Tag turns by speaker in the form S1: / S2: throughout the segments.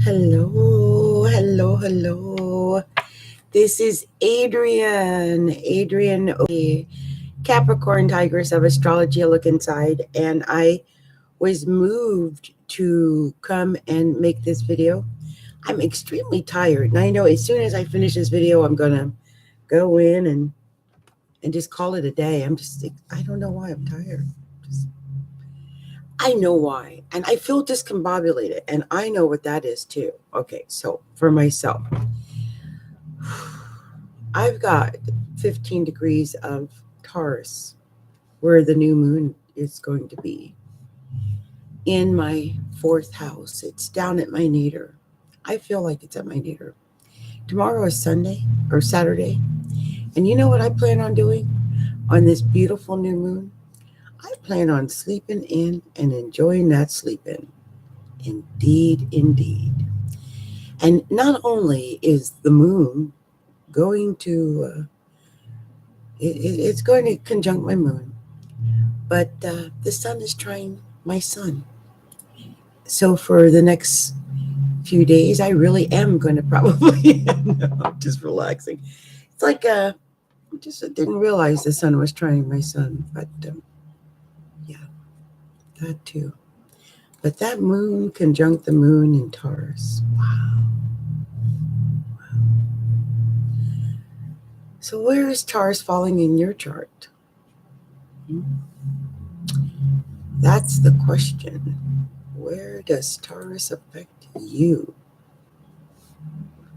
S1: Hello, hello, hello. This is Adrienne. Adrienne, Capricorntigress of Astrology. A look inside, and I was moved to come and make this video. I'm extremely tired, and I know as soon as I finish this video, I'm gonna go in and just call it a day. I don't know why I'm tired. I know why, and I feel discombobulated, and I know what that is too. Okay, so for myself, I've got 15 degrees of Taurus, where the new moon is going to be, in my 4th house. It's down at my nadir. I feel like it's at my nadir. Tomorrow is Sunday or Saturday, and you know what I plan on doing on this beautiful new moon? I plan on sleeping in and enjoying that sleep in. Indeed, indeed. And not only is the moon going to, it's going to conjunct my moon, but the sun is trying my sun. So for the next few days, I really am going to probably, I'm just relaxing. It's like, I didn't realize the sun was trying my sun, but yeah, that too. But that moon conjunct the moon in Taurus. Wow. So where is Taurus falling in your chart? That's the question. Where does Taurus affect you?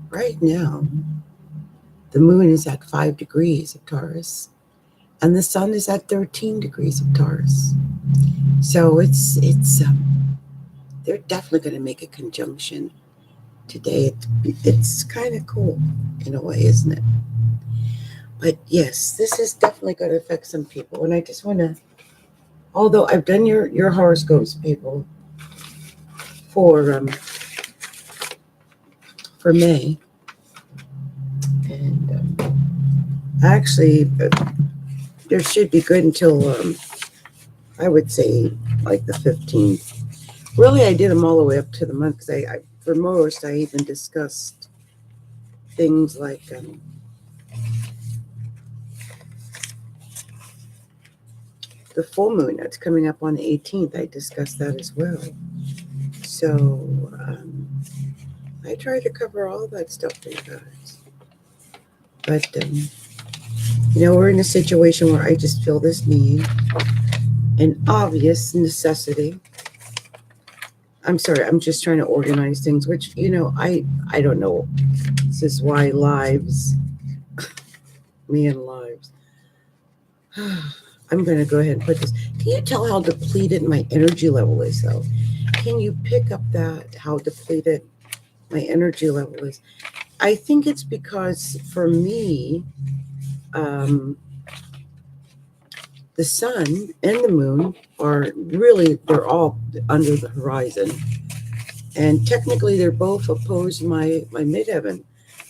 S1: Right now, the moon is at 5 degrees of Taurus, and the sun is at 13 degrees of Taurus. So they're definitely going to make a conjunction today. It's kind of cool in a way, isn't it? But yes, this is definitely going to affect some people. And I just want to, although I've done your horoscopes, people, for May, and actually, there should be good until I would say like the 15th. Really, I did them all the way up to the month because for most, I even discussed things like the full moon that's coming up on the 18th. I discussed that as well. So I try to cover all that stuff for you guys. But, we're in a situation where I just feel this need, an obvious necessity. I'm sorry, I'm just trying to organize things, which, I don't know. This is why me and lives. I'm going to go ahead and put this. Can you tell how depleted my energy level is, though? Can you pick up how depleted my energy level is? I think it's because, for me, the sun and the moon they're all under the horizon. And technically, they're both opposed my midheaven.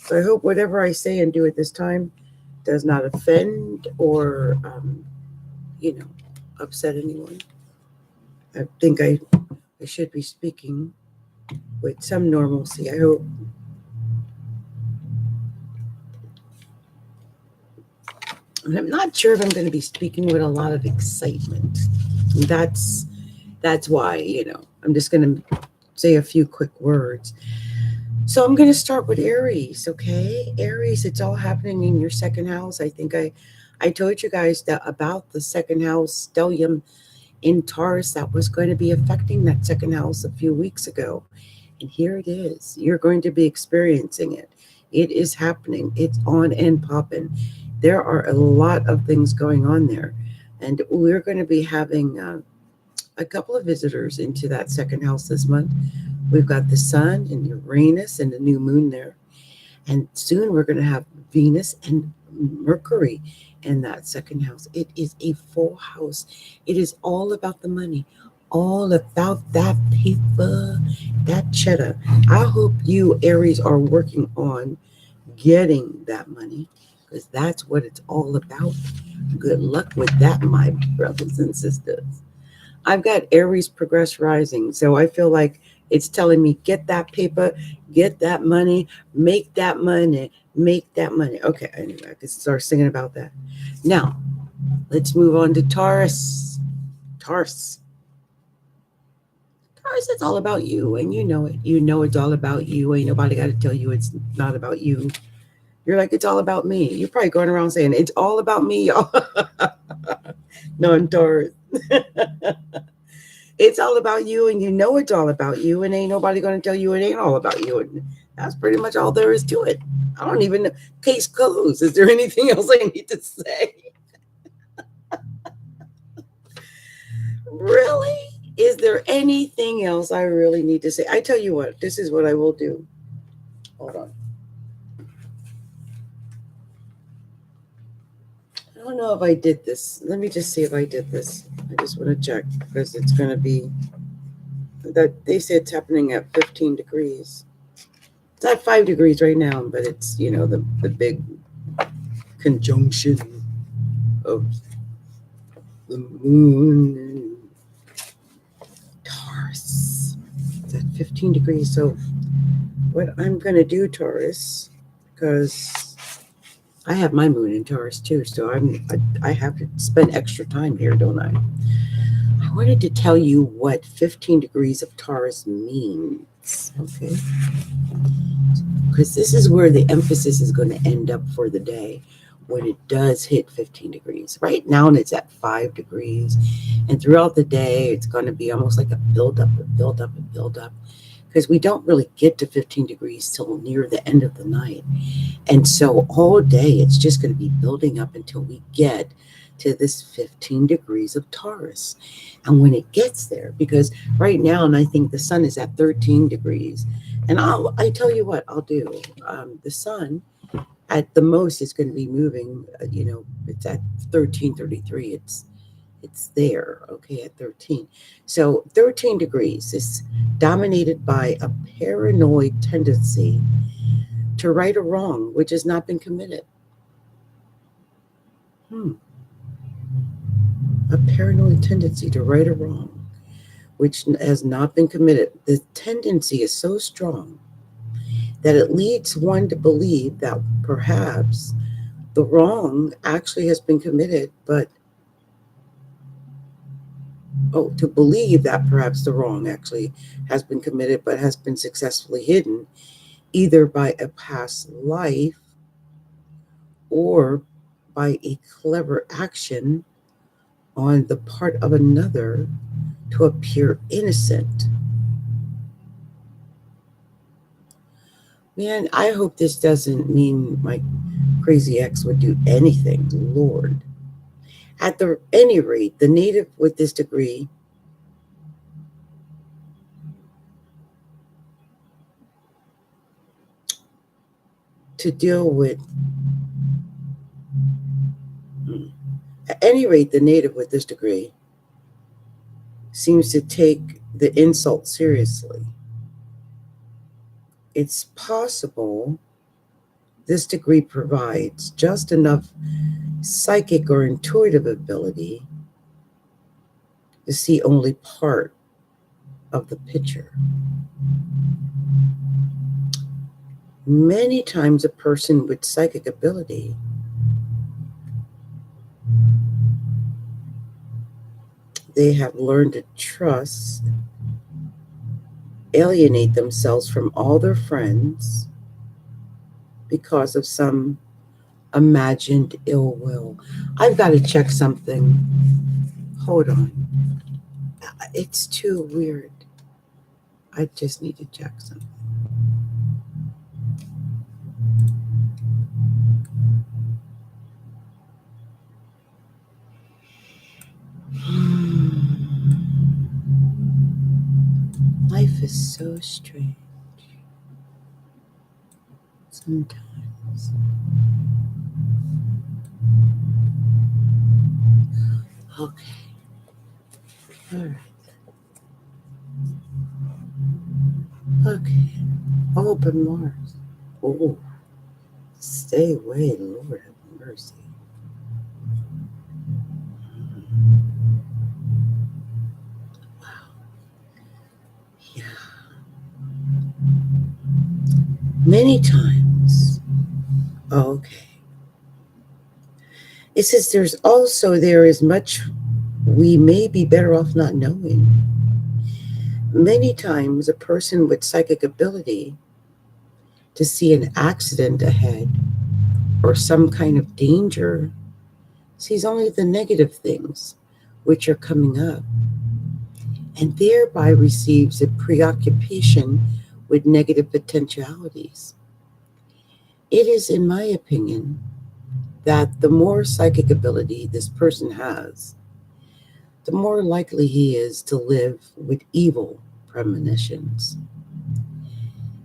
S1: So I hope whatever I say and do at this time does not offend or, upset anyone. I think I should be speaking with some normalcy, I hope. And I'm not sure if I'm going to be speaking with a lot of excitement. That's why, I'm just going to say a few quick words. So I'm going to start with Aries, okay? Aries, it's all happening in your 2nd house. I think I told you guys that about the 2nd house stellium in Taurus that was going to be affecting that 2nd house a few weeks ago. And here it is. You're going to be experiencing it. It is happening. It's on and popping. There are a lot of things going on there. And we're going to be having a couple of visitors into that 2nd house this month. We've got the sun and Uranus and the new moon there. And soon we're going to have Venus and Mercury in that 2nd house. It is a full house. It is all about the money, all about that paper, that cheddar. I hope you, Aries, are working on getting that money, because that's what it's all about. Good luck with that, my brothers and sisters. I've got Aries progress rising, so I feel like it's telling me get that paper, get that money, make that money, make that money. Okay, anyway, I can start singing about that. Now, let's move on to Taurus. Taurus. Taurus, it's all about you, and you know it. You know it's all about you. Ain't nobody got to tell you it's not about you. You're like, it's all about me. You're probably going around saying, it's all about me, y'all. No, I'm Taurus. It's all about you, and you know it's all about you, and ain't nobody going to tell you it ain't all about you. And that's pretty much all there is to it. I don't even know. Case closed. Is there anything else I need to say? Really? Is there anything else I really need to say? I tell you what, this is what I will do. Hold on. I don't know if I did this. Let me just see if I did this. I just want to check because it's going to be that they say it's happening at 15 degrees. It's at 5 degrees right now, but it's, you know, the big conjunction of the moon and Taurus. It's at 15 degrees. So what I'm going to do, Taurus, because I have my moon in Taurus too, so I have to spend extra time here, don't I? I wanted to tell you what 15 degrees of Taurus means, okay? Because this is where the emphasis is going to end up for the day when it does hit 15 degrees. Right now, it's at 5 degrees, and throughout the day, it's going to be almost like a build-up and build-up and build-up, because we don't really get to 15 degrees till near the end of the night. And so all day, it's just going to be building up until we get to this 15 degrees of Taurus. And when it gets there, because right now, and I think the sun is at 13 degrees, and I tell you what I'll do. The sun at the most is going to be moving, it's at 13:33. It's there, okay, at 13. So 13 degrees is dominated by a paranoid tendency to right a wrong which has not been committed. A paranoid tendency to right a wrong which has not been committed. The tendency is so strong that it leads one to believe that perhaps the wrong actually has been committed, to believe that perhaps the wrong actually has been committed but has been successfully hidden, either by a past life or by a clever action on the part of another to appear innocent. Man, I hope this doesn't mean my crazy ex would do anything, Lord. At any rate, the native with this degree to deal with, at any rate, the native with this degree seems to take the insult seriously. It's possible this degree provides just enough psychic or intuitive ability to see only part of the picture. Many times a person with psychic ability they have learned to trust, alienate themselves from all their friends because of some imagined ill will. I've got to check something. Hold on. It's too weird. I just need to check something. Life is so strange. Sometimes. Okay. All right. Okay. Open Mars. Oh. Stay away, Lord have mercy. many times. Okay. It says there is much we may be better off not knowing. Many times a person with psychic ability to see an accident ahead or some kind of danger sees only the negative things which are coming up, and thereby receives a preoccupation with negative potentialities. It is, in my opinion, that the more psychic ability this person has, the more likely he is to live with evil premonitions.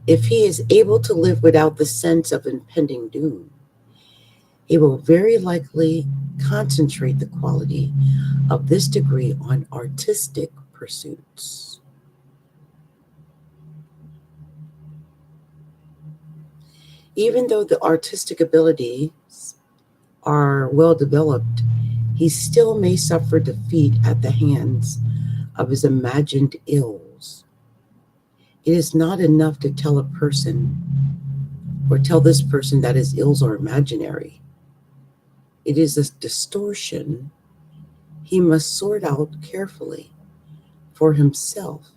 S1: If he is able to live without the sense of impending doom, he will very likely concentrate the quality of this degree on artistic pursuits. Even though the artistic abilities are well developed, he still may suffer defeat at the hands of his imagined ills. It is not enough to tell a person or tell this person that his ills are imaginary. It is a distortion he must sort out carefully for himself.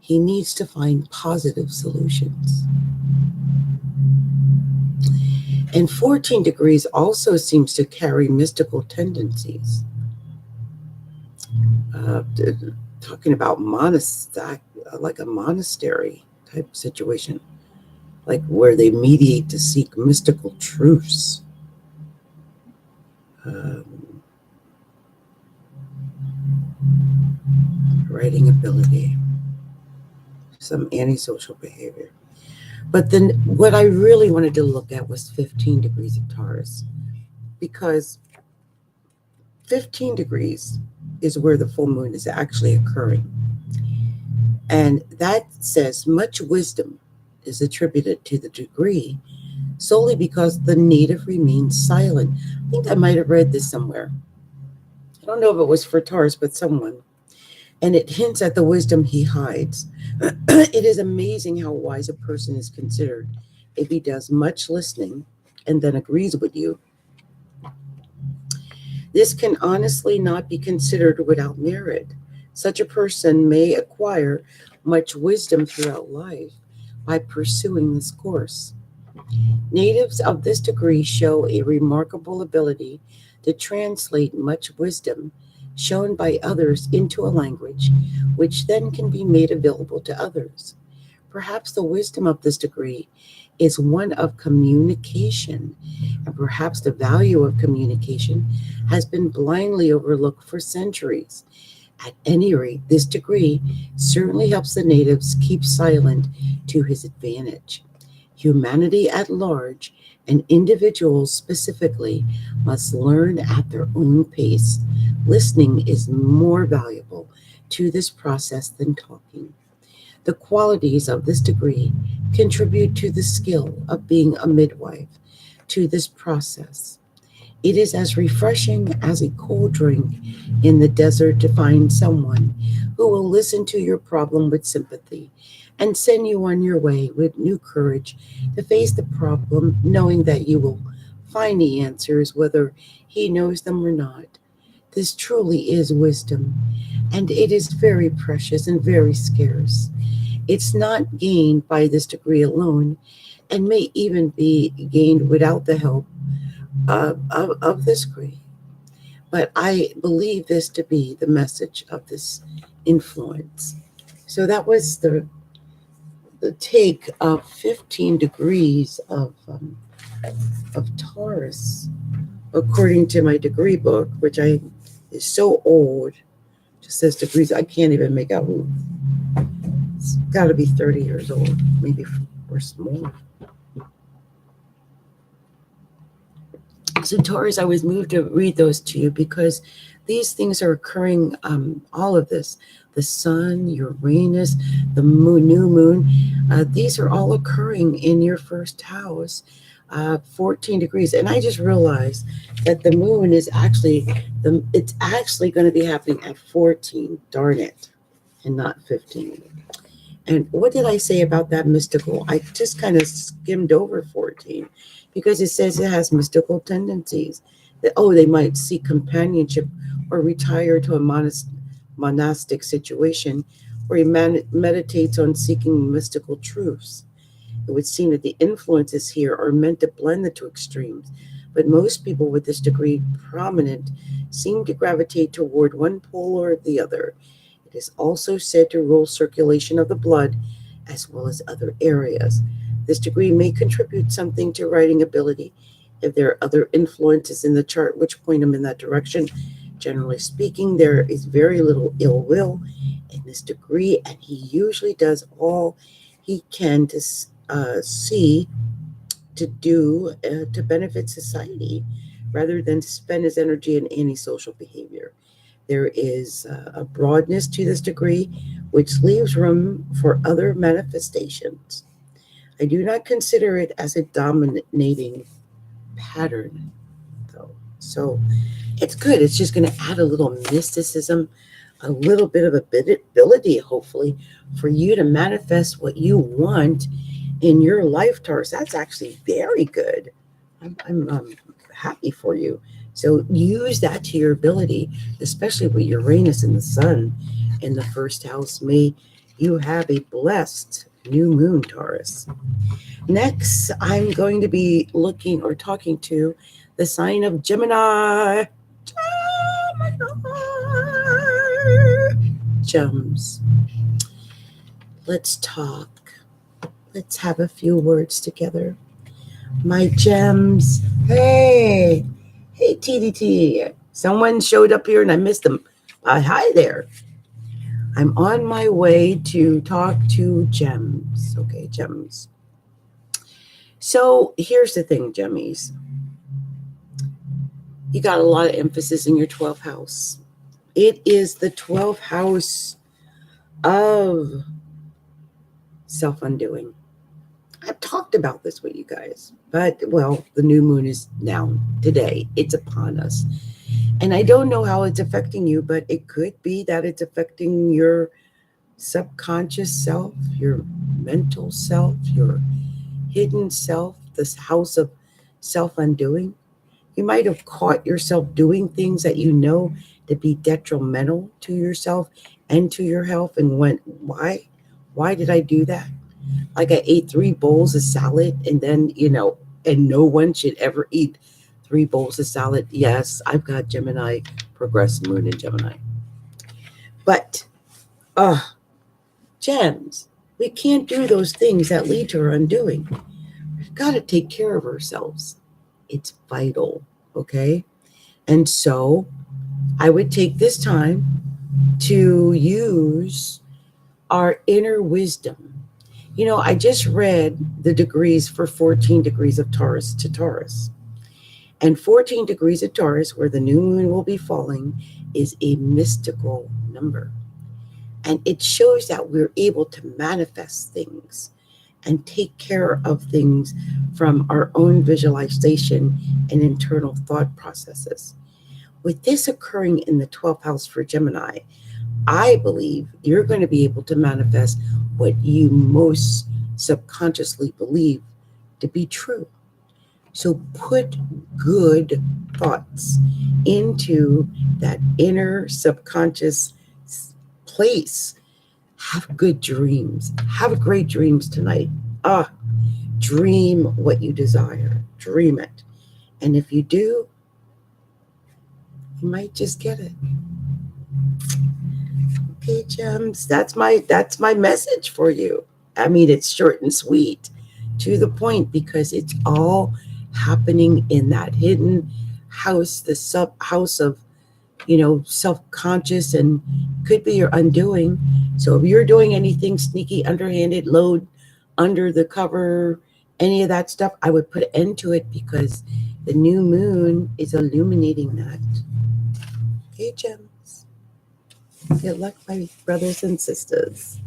S1: He needs to find positive solutions. And 14 degrees also seems to carry mystical tendencies. Talking about like a monastery type situation, like where they mediate to seek mystical truths. Writing ability, some antisocial behavior. But then what I really wanted to look at was 15 degrees of Taurus, because 15 degrees is where the full moon is actually occurring. And that says much wisdom is attributed to the degree solely because the native remains silent. I think I might have read this somewhere. I don't know if it was for Taurus, but someone. And it hints at the wisdom he hides. It is amazing how wise a person is considered if he does much listening and then agrees with you. This can honestly not be considered without merit. Such a person may acquire much wisdom throughout life by pursuing this course. Natives of this degree show a remarkable ability to translate much wisdom shown by others into a language which then can be made available to others. Perhaps the wisdom of this degree is one of communication, and perhaps the value of communication has been blindly overlooked for centuries. At any rate, this degree certainly helps the natives keep silent to his advantage. Humanity at large, and individuals specifically, must learn at their own pace. Listening is more valuable to this process than talking. The qualities of this degree contribute to the skill of being a midwife to this process. It is as refreshing as a cold drink in the desert to find someone who will listen to your problem with sympathy and send you on your way with new courage to face the problem, knowing that you will find the answers whether he knows them or not. This truly is wisdom, and it is very precious and very scarce. It's not gained by this degree alone, and may even be gained without the help of this degree. But I believe this to be the message of this influence. So that was the take of 15 degrees of Taurus, according to my degree book, which is so old. Just says degrees. I can't even make out who. It's got to be 30 years old, maybe or more. So Taurus, I was moved to read those to you because these things are occurring, all of this, the sun, Uranus, the moon, new moon, these are all occurring in your first house, 14 degrees. And I just realized that the moon is it's actually going to be happening at 14, darn it, and not 15. And what did I say about that mystical? I just kind of skimmed over 14 because it says it has mystical tendencies. That, oh, they might seek companionship or retire to a monastic situation where he meditates on seeking mystical truths. It would seem that the influences here are meant to blend the two extremes, but most people with this degree prominent seem to gravitate toward one pole or the other. It is also said to rule circulation of the blood as well as other areas. This degree may contribute something to writing ability if there are other influences in the chart which point him in that direction. Generally speaking, there is very little ill will in this degree, and he usually does all he can to see to do to benefit society rather than to spend his energy in antisocial behavior. There is a broadness to this degree which leaves room for other manifestations. I do not consider it as a dominating pattern, though. So it's good. It's just going to add a little mysticism, a little bit of ability, hopefully, for you to manifest what you want in your life, Taurus. That's actually very good. I'm happy for you. So use that to your ability, especially with Uranus and the Sun in the first house. May you have a blessed new moon, Taurus. Next, I'm going to be looking or talking to the sign of Gemini. Gems. Let's talk. Let's have a few words together. My gems. Hey, TDT. Someone showed up here and I missed them. Hi there. I'm on my way to talk to gems. Okay, gems. So here's the thing, Gemmies. You got a lot of emphasis in your 12th house. It is the 12th house of self-undoing. I've talked about this with you guys, but well, the new moon is now today. It's upon us. And I don't know how it's affecting you, but it could be that it's affecting your subconscious self, your mental self, your hidden self, this house of self-undoing. You might have caught yourself doing things that you know to be detrimental to yourself and to your health and went, why? Why did I do that? Like I ate 3 bowls of salad and then, and no one should ever eat 3 bowls of salad. Yes, I've got Gemini, progressed moon in Gemini. But, gems, we can't do those things that lead to our undoing. We've got to take care of ourselves. It's vital, okay? And so I would take this time to use our inner wisdom. I just read the degrees for 14 degrees of Taurus to Taurus. And 14 degrees of Taurus, where the new moon will be falling, is a mystical number. And it shows that we're able to manifest things and take care of things from our own visualization and internal thought processes. With this occurring in the 12th house for Gemini, I believe you're going to be able to manifest what you most subconsciously believe to be true. So put good thoughts into that inner subconscious place. Have good dreams. Have great dreams tonight. Dream what you desire. Dream it. And if you do, you might just get it. Okay, gems. That's my message for you. I mean, it's short and sweet, to the point, because it's all happening in that hidden house, the sub house of, self-conscious, and could be your undoing. So if you're doing anything sneaky, underhanded, load under the cover, any of that stuff, I would put an end to it, because the new moon is illuminating that. Okay, gems. Good luck, my brothers and sisters.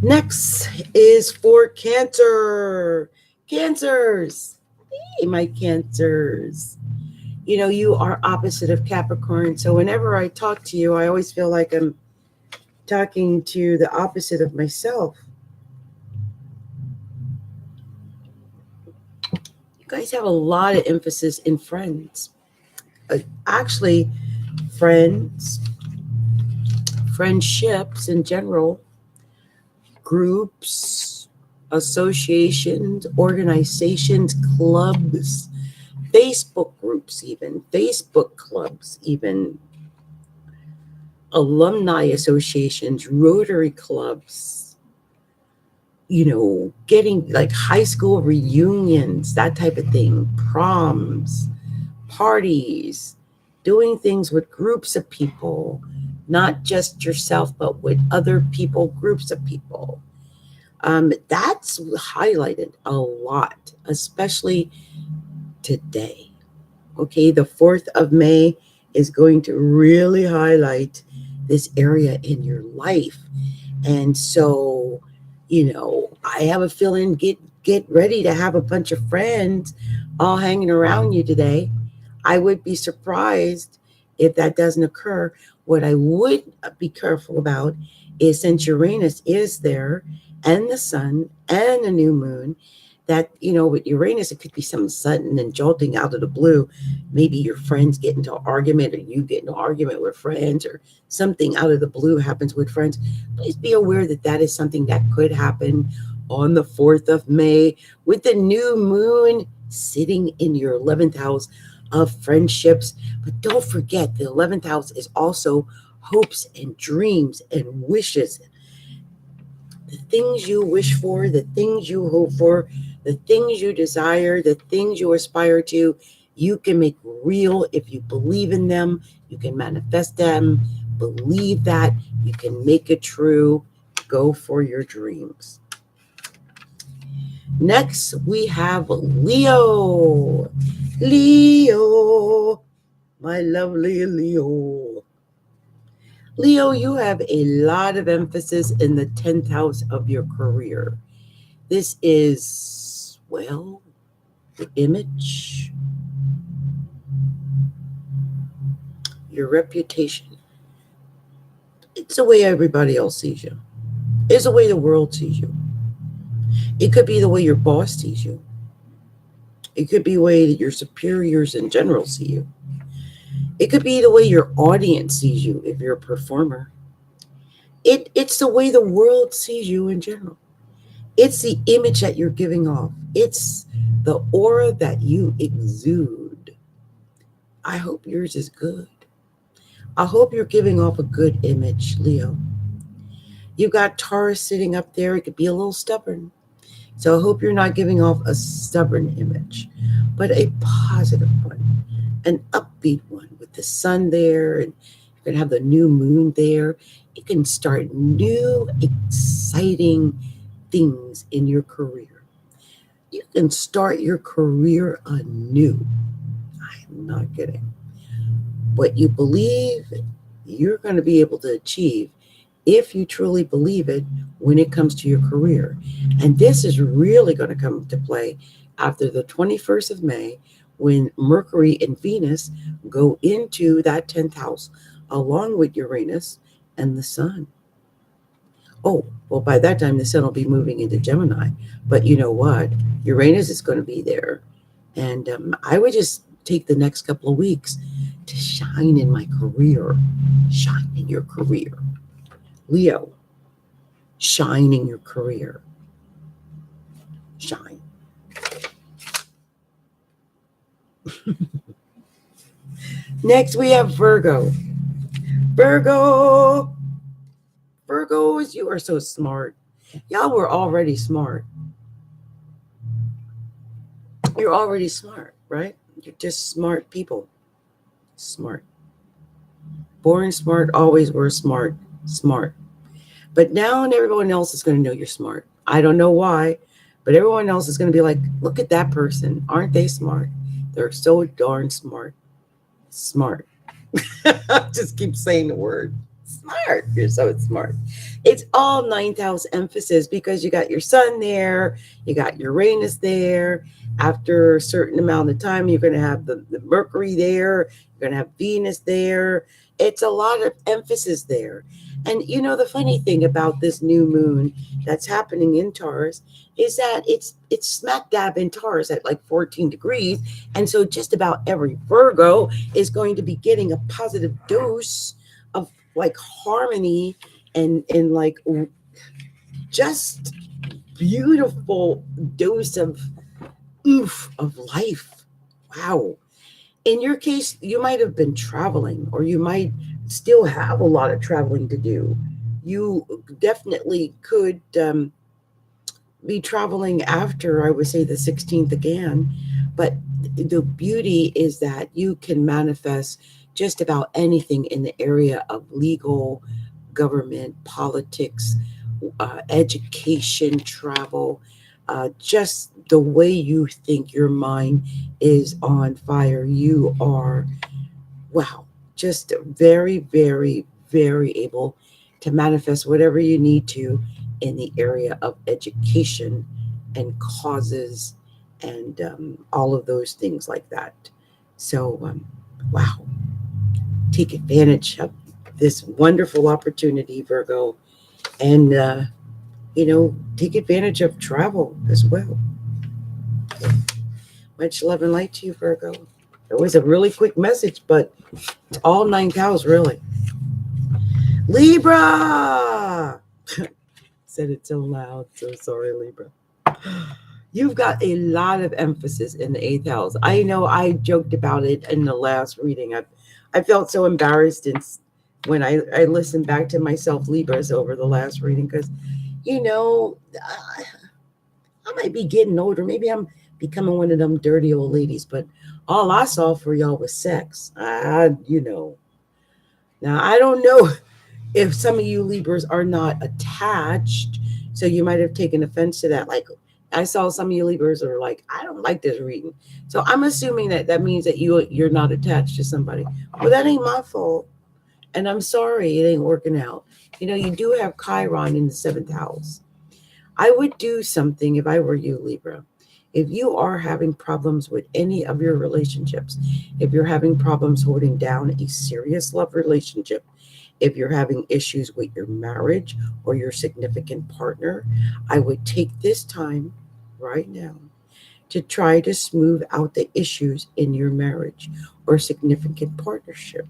S1: Next is for Cancer. Cancers. Hey, my Cancers. You are opposite of Capricorn. So whenever I talk to you, I always feel like I'm talking to the opposite of myself. You guys have a lot of emphasis in friends. Actually, friends, friendships in general, groups, associations, organizations, clubs, Facebook groups, even Facebook clubs, even alumni associations, Rotary clubs, getting like high school reunions, that type of thing, proms, parties, doing things with groups of people, not just yourself, but with other people, groups of people. That's highlighted a lot, especially today. Okay, the 4th of May is going to really highlight this area in your life. And so, I have a feeling get ready to have a bunch of friends all hanging around you today. I would be surprised if that doesn't occur. What I would be careful about is, since Uranus is there and the sun and the new moon, that, with Uranus, it could be something sudden and jolting out of the blue. Maybe your friends get into an argument, or you get into an argument with friends, or something out of the blue happens with friends. Please be aware that that is something that could happen on the 4th of May with the new moon sitting in your 11th house of friendships. But don't forget, the 11th house is also hopes and dreams and wishes. The things you wish for, the things you hope for, the things you desire, the things you aspire to, you can make real if you believe in them. You can manifest them. Believe that. You can make it true. Go for your dreams. Next, we have Leo. Leo, my lovely Leo. Leo, you have a lot of emphasis in the 10th house of your career. This is, well, the image, your reputation. It's the way everybody else sees you. It's the way the world sees you. It could be the way your boss sees you. It could be the way that your superiors in general see you. It could be the way your audience sees you if you're a performer. It's the way the world sees you in general. It's the image that you're giving off. It's the aura that you exude. I hope yours is good. I hope you're giving off a good image, Leo. You've got Taurus sitting up there. It could be a little stubborn. So I hope you're not giving off a stubborn image, but a positive one, an upbeat one with the sun there, and you're going to have the new moon there. You can start new, exciting things in your career. You can start your career anew. I'm not kidding. What you believe, you're going to be able to achieve if you truly believe it when it comes to your career. And this is really going to come to play after the 21st of May, when Mercury and Venus go into that 10th house along with Uranus and the sun. Oh, well, by that time, the sun will be moving into Gemini. But you know what? Uranus is going to be there. And I would just take the next couple of weeks to shine in my career. Shine in your career. Leo, shine in your career. Shine. Next, we have Virgo. Virgos, you are so smart. Y'all were already smart. You're already smart, right? You're just smart people. Smart. Born smart, always were smart. Smart. But now everyone else is going to know you're smart. I don't know why, but everyone else is going to be like, look at that person. Aren't they smart? They're so darn smart. Smart. Just keep saying the word. Smart. You're so smart. It's all 9th house emphasis because you got your sun there, you got Uranus there. After a certain amount of time, you're going to have the Mercury there, you're going to have Venus there. It's a lot of emphasis there. And you know, the funny thing about this new moon that's happening in Taurus is that it's smack dab in Taurus at like 14 degrees. And so just about every Virgo is going to be getting a positive dose of like harmony and like just beautiful dose of oof of life. Wow. In your case, you might have been traveling, or you might still have a lot of traveling to do. You definitely could be traveling after, I would say, the 16th again. But the beauty is that you can manifest just about anything in the area of legal, government, politics, education, travel, just the way you think. Your mind is on fire. You are, wow, just very, very, very able to manifest whatever you need to in the area of education and causes and all of those things like that. So, wow, take advantage of this wonderful opportunity, Virgo, and take advantage of travel as well. Okay. Much love and light to you, Virgo. It was a really quick message, but it's all 9 cows, really. Libra! Said it so loud. So sorry, Libra. You've got a lot of emphasis in the 8th house. I know I joked about it in the last reading. I felt so embarrassed when I listened back to myself, Libras, over the last reading, because, I might be getting older. Maybe I'm becoming one of them dirty old ladies, but all I saw for y'all was sex. Now, I don't know if some of you Libras are not attached, so you might have taken offense to that. Like, I saw some of you Libras are like, I don't like this reading. So I'm assuming that means that you're not attached to somebody. Well, that ain't my fault. And I'm sorry it ain't working out. You do have Chiron in the 7th house. I would do something if I were you, Libra. If you are having problems with any of your relationships, if you're having problems holding down a serious love relationship, if you're having issues with your marriage or your significant partner, I would take this time right now to try to smooth out the issues in your marriage or significant partnership.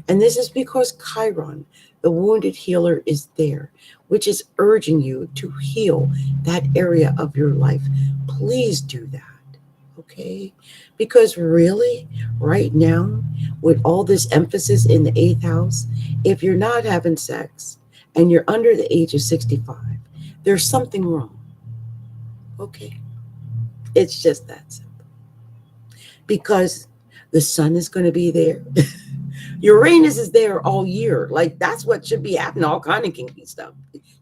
S1: And this is because Chiron, the wounded healer, is there, which is urging you to heal that area of your life. Please do that. Okay? Because really, right now, with all this emphasis in the 8th house, if you're not having sex and you're under the age of 65, there's something wrong. Okay? It's just that simple. Because the sun is going to be there. Uranus is there all year. Like, that's what should be happening, all kind of kinky stuff.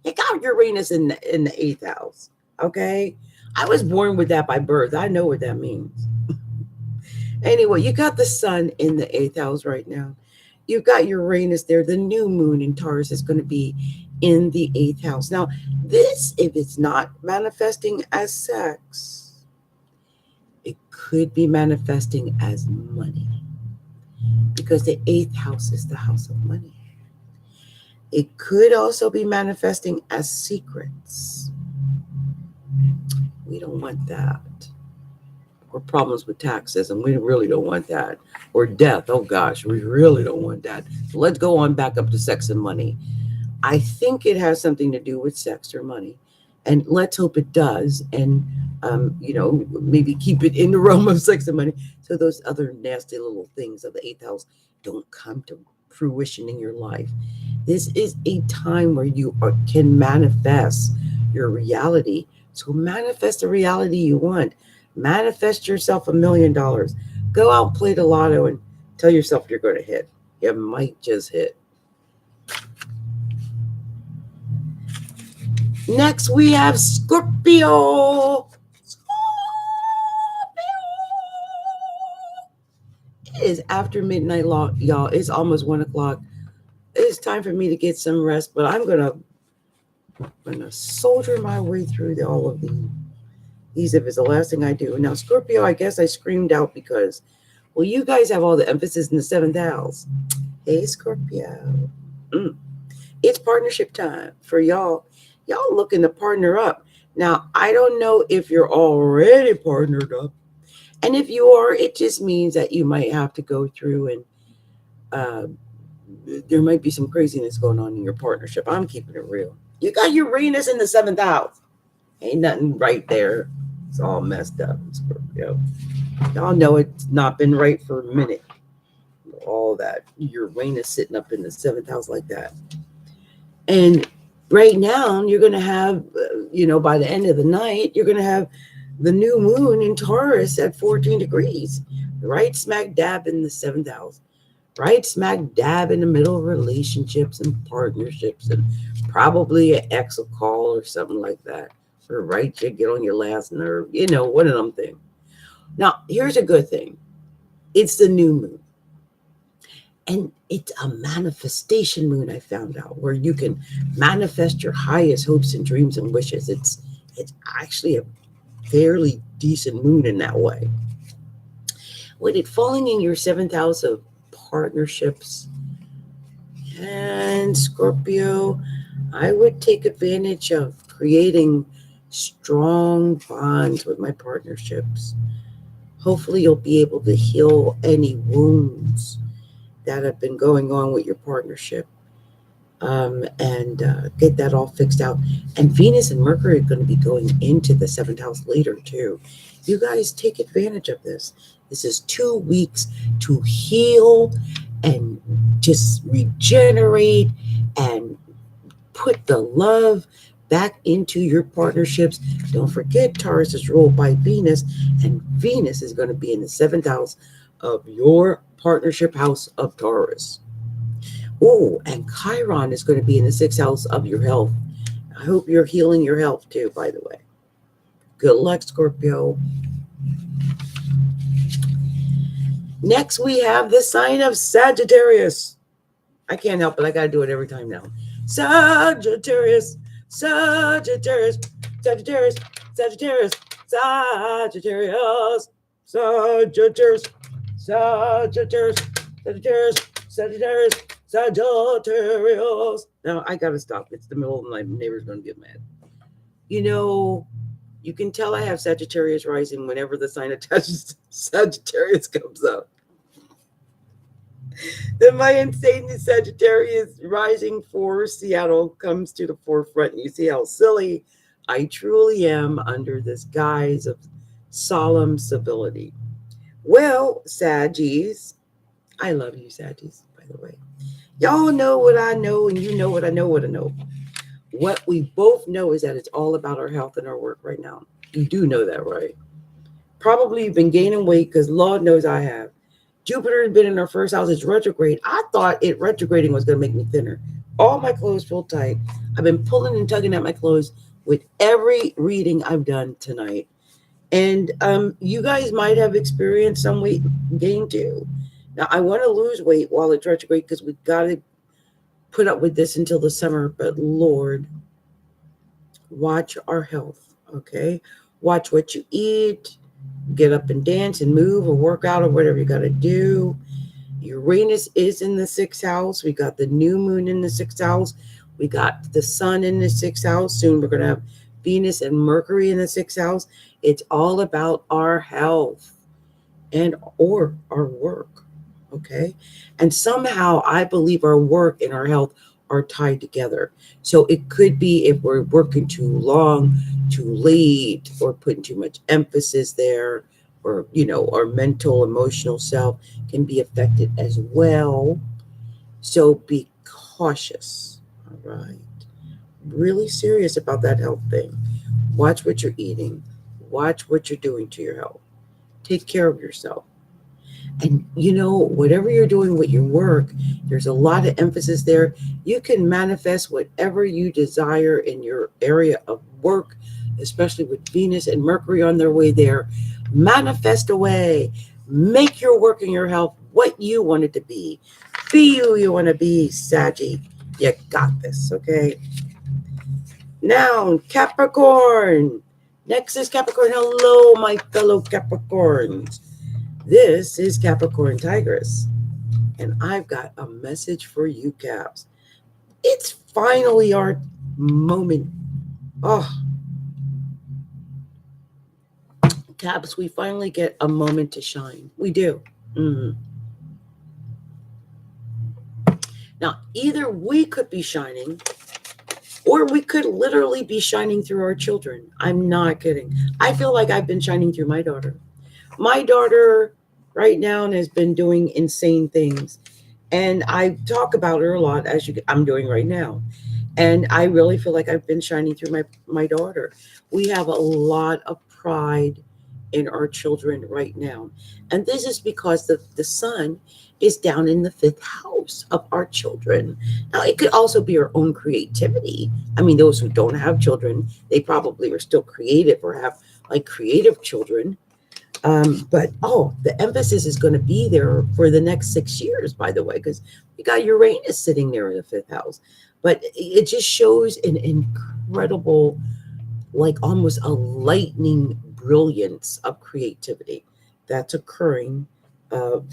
S1: You got Uranus in the 8th house. Okay? I was born with that by birth. I know what that means. Anyway, you got the sun in the 8th house right now. You've got Uranus there. The new moon in Taurus is going to be in the 8th house. Now, this, if it's not manifesting as sex, it could be manifesting as money. Because the 8th house is the house of money. It could also be manifesting as secrets. We don't want that. Or problems with taxes, and we really don't want that. Or death. Oh gosh, we really don't want that. So let's go on back up to sex and money. I think it has something to do with sex or money. And let's hope it does. And, maybe keep it in the realm of sex and money. So those other nasty little things of the 8th house don't come to fruition in your life. This is a time where you can manifest your reality. So manifest the reality you want. Manifest yourself $1 million. Go out and play the lotto and tell yourself you're going to hit. You might just hit. Next, we have Scorpio. It is after midnight, y'all. It's almost 1 o'clock. It's time for me to get some rest, but I'm gonna soldier my way through all of these if it's the last thing I do. Now, Scorpio, I guess I screamed out because, well, you guys have all the emphasis in the 7th house. Hey, Scorpio. It's partnership time for y'all. Y'all looking to partner up. Now, I don't know if you're already partnered up. And if you are, it just means that you might have to go through and uh, there might be some craziness going on in your partnership. I'm keeping it real. You got Uranus in the seventh house. Ain't nothing right there. It's all messed up, Scorpio. Y'all know it's not been right for a minute. All that Uranus sitting up in the seventh house like that. And right now, you're going to have, by the end of the night, you're going to have the new moon in Taurus at 14 degrees, right smack dab in the seventh house, right smack dab in the middle of relationships and partnerships, and probably an ex will call or something like that, or right, you get on your last nerve, one of them things. Now, here's a good thing. It's the new moon. And it's a manifestation moon, I found out, where you can manifest your highest hopes and dreams and wishes. It's actually a fairly decent moon in that way. With it falling in your seventh house of partnerships and Scorpio, I would take advantage of creating strong bonds with my partnerships. Hopefully you'll be able to heal any wounds that have been going on with your partnership, and get that all fixed out. And Venus and Mercury are going to be going into the seventh house later too. You guys take advantage of this. This is 2 weeks to heal and just regenerate and put the love back into your partnerships. Don't forget, Taurus is ruled by Venus, and Venus is going to be in the seventh house of your partnership house of Taurus. Oh, and Chiron is going to be in the sixth house of your health. I hope you're healing your health too, by the way. Good luck, Scorpio. Next, we have the sign of Sagittarius. I can't help it. I got to do it every time now. Sagittarius, Sagittarius, Sagittarius, Sagittarius, Sagittarius, Sagittarius, Sagittarius, Sagittarius, Sagittarius, Sagittarius. Now, I got to stop. It's the middle of the night. My neighbor's going to get mad. You can tell I have Sagittarius rising whenever the sign attaches Sagittarius comes up. Then my insane Sagittarius rising for Seattle comes to the forefront. You see how silly I truly am under this guise of solemn civility. Well, Saggies, I love you, Saggies, by the way. Y'all know what I know, and you know what I know. What we both know is that it's all about our health and our work right now. You do know that, right? Probably you've been gaining weight because Lord knows I have. Jupiter has been in our first house. It's retrograde. I thought retrograding was going to make me thinner. All my clothes feel tight. I've been pulling and tugging at my clothes with every reading I've done tonight. And you guys might have experienced some weight gain too. Now, I want to lose weight while it's retrograde because we've got to put up with this until the summer. But Lord, watch our health, okay? Watch what you eat. Get up and dance and move or work out or whatever you got to do. Uranus is in the sixth house. We got the new moon in the sixth house. We got the sun in the sixth house. Soon we're going to have Venus and Mercury in the sixth house. It's all about our health or our work, okay? And somehow I believe our work and our health are tied together. So it could be if we're working too long, too late, or putting too much emphasis there, or our mental, emotional self can be affected as well. So be cautious, all right? Really serious about that health thing. Watch what you're eating. Watch what you're doing to your health. Take care of yourself. And whatever you're doing with your work, there's a lot of emphasis there. You can manifest whatever you desire in your area of work, especially with Venus and Mercury on their way there. Manifest away. Make your work and your health what you want it to be. Be who you want to be, Saggy. You got this, okay? Now, Capricorn. Next is Capricorn. Hello, my fellow Capricorns. This is Capricorntigress, and I've got a message for you, Caps. It's finally our moment. Oh, Caps, we finally get a moment to shine. We do. Mhm. Now, either we could be shining, or we could literally be shining through our children. I'm not kidding. I feel like I've been shining through my daughter. My daughter right now has been doing insane things. And I talk about her a lot, as I'm doing right now. And I really feel like I've been shining through my daughter. We have a lot of pride in our children right now. And this is because the sun is down in the fifth house of our children. Now, it could also be our own creativity. I mean, those who don't have children, they probably are still creative or have like creative children. But the emphasis is going to be there for the next 6 years, by the way, because we got Uranus sitting there in the fifth house. But it just shows an incredible, like almost a lightning brilliance of creativity that's occurring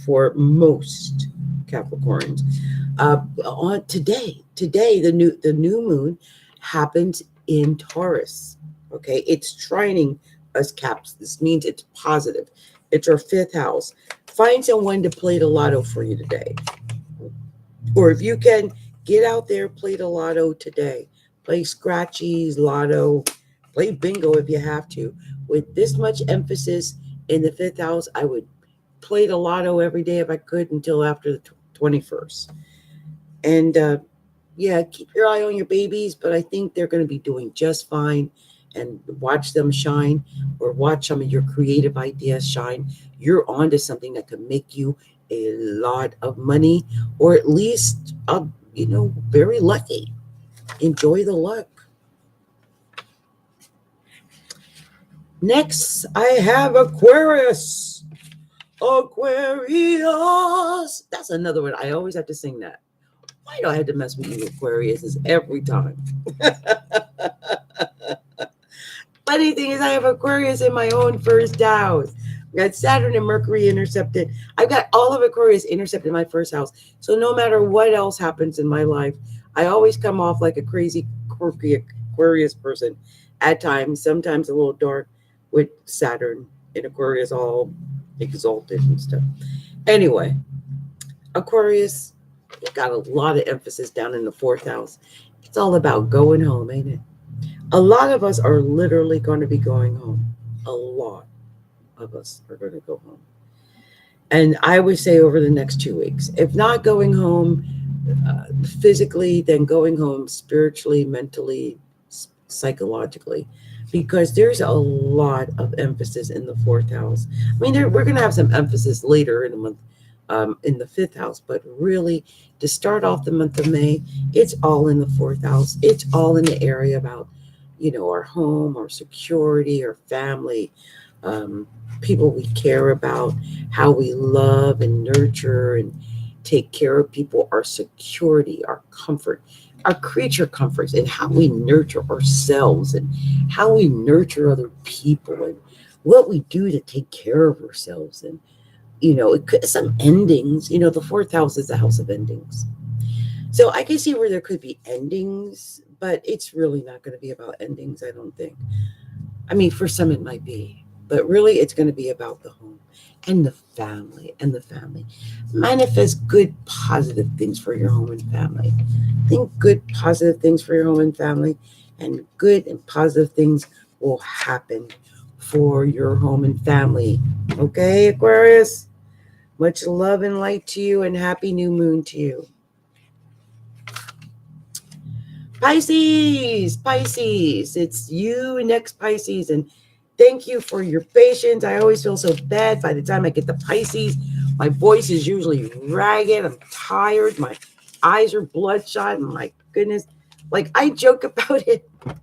S1: for most Capricorns. On today, the new moon happens in Taurus. Okay, it's trining us, Caps. This means it's positive. It's our fifth house. Find someone to play the lotto for you today, or if you can, get out there, play the lotto today. Play scratchies, lotto, play bingo if you have to. With this much emphasis in the fifth house, I would play the lotto every day if I could until after the 21st. And yeah, keep your eye on your babies, but I think they're going to be doing just fine. And watch them shine, or watch some of your creative ideas shine. You're onto something that could make you a lot of money, or at least, very lucky. Enjoy the luck. Next, I have Aquarius. Aquarius. That's another one. I always have to sing that. Why do I have to mess with you, Aquarius? Is every time. Funny thing is, I have Aquarius in my own first house. I got Saturn and Mercury intercepted. I've got all of Aquarius intercepted in my first house. So no matter what else happens in my life, I always come off like a crazy, quirky Aquarius person at times, sometimes a little dark with Saturn in Aquarius all exalted and stuff. Anyway, Aquarius, you got a lot of emphasis down in the fourth house. It's all about going home, ain't it? A lot of us are literally going to be going home. A lot of us are going to go home. And I would say over the next 2 weeks, if not going home physically, then going home spiritually, mentally, psychologically, because there's a lot of emphasis in the fourth house. I mean, we're going to have some emphasis later in the month in the fifth house, but really to start off the month of May, it's all in the fourth house. It's all in the area about our home, our security, our family, people we care about, how we love and nurture and take care of people, our security, our comfort, our creature comforts, and how we nurture ourselves and how we nurture other people and what we do to take care of ourselves. And, some endings, the fourth house is the house of endings. So I can see where there could be endings, but it's really not going to be about endings, I don't think. I mean, for some it might be, but really it's going to be about the home and the family Manifest good, positive things for your home and family. Think good, positive things for your home and family, and good and positive things will happen for your home and family. Okay, Aquarius? Much love and light to you, and happy new moon to you. Pisces, it's you next, Pisces, and thank you for your patience. I always feel so bad by the time I get to Pisces. My voice is usually ragged. I'm tired. My eyes are bloodshot. And my goodness, like I joke about it. I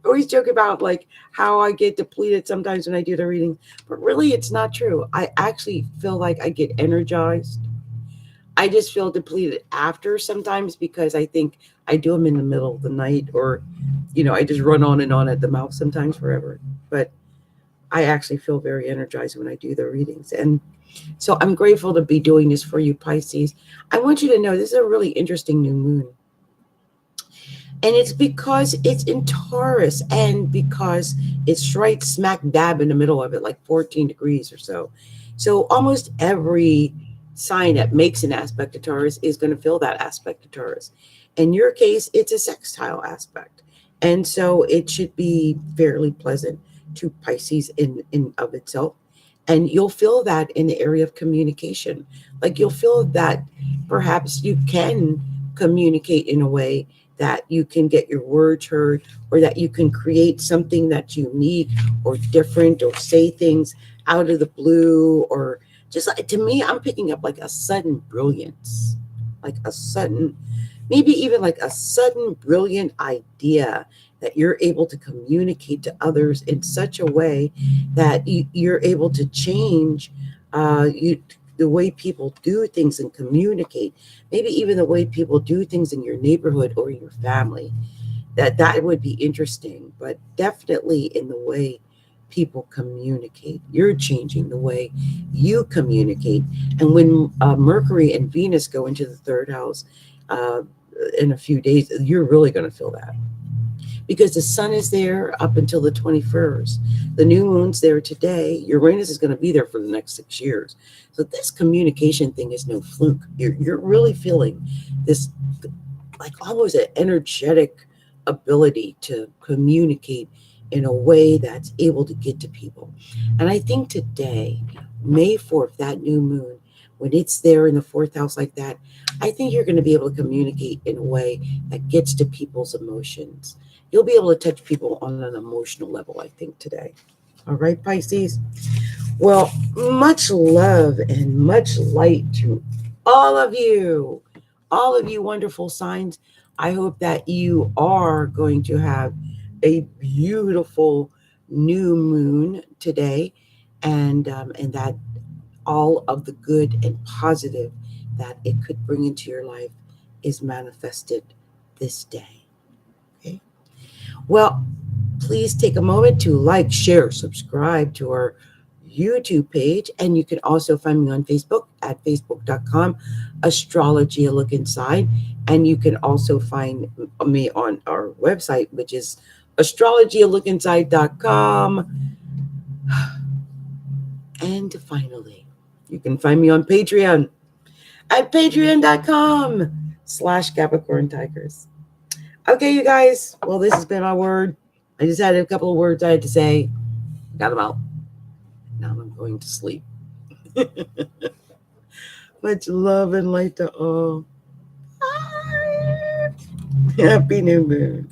S1: always joke about like how I get depleted sometimes when I do the reading, but really it's not true. I actually feel like I get energized. I just feel depleted after sometimes because I think I do them in the middle of the night, or, I just run on and on at the mouth sometimes forever. But I actually feel very energized when I do the readings. And so I'm grateful to be doing this for you, Pisces. I want you to know this is a really interesting new moon. And it's because it's in Taurus and because it's right smack dab in the middle of it, like 14 degrees or so. So almost every sign that makes an aspect of Taurus is going to feel that aspect of Taurus. In your case, it's a sextile aspect. And so it should be fairly pleasant to Pisces in of itself. And you'll feel that in the area of communication. Like you'll feel that perhaps you can communicate in a way that you can get your words heard, or that you can create something that's unique or different, or say things out of the blue, or just like, to me, I'm picking up like a sudden brilliance, like a sudden, maybe even like a sudden brilliant idea that you're able to communicate to others in such a way that you're able to change the way people do things and communicate, maybe even the way people do things in your neighborhood or your family. That would be interesting, but definitely in the way people communicate. You're changing the way you communicate. And when Mercury and Venus go into the third house uh, in a few days, you're really going to feel that, because the sun is there up until the 21st. The new moon's there today. Uranus is going to be there for the next 6 years. So this communication thing is no fluke. You're really feeling this, like almost an energetic ability to communicate in a way that's able to get to people. And I think today, May 4th, that new moon, when it's there in the fourth house like that, I think you're going to be able to communicate in a way that gets to people's emotions. You'll be able to touch people on an emotional level, I think, today. All right, Pisces. Well, much love and much light to all of you wonderful signs. I hope that you are going to have a beautiful new moon today, and that all of the good and positive that it could bring into your life is manifested this day. Okay. Well, please take a moment to like, share, subscribe to our YouTube page. And you can also find me on Facebook at facebook.com, Astrology A Look Inside. And you can also find me on our website, which is astrologyalookinside.com. And finally, you can find me on Patreon at patreon.com/Capricorntigress. Okay, you guys. Well, this has been our word. I just had a couple of words I had to say. Got them out. Now I'm going to sleep. Much love and light to all. Happy New Moon.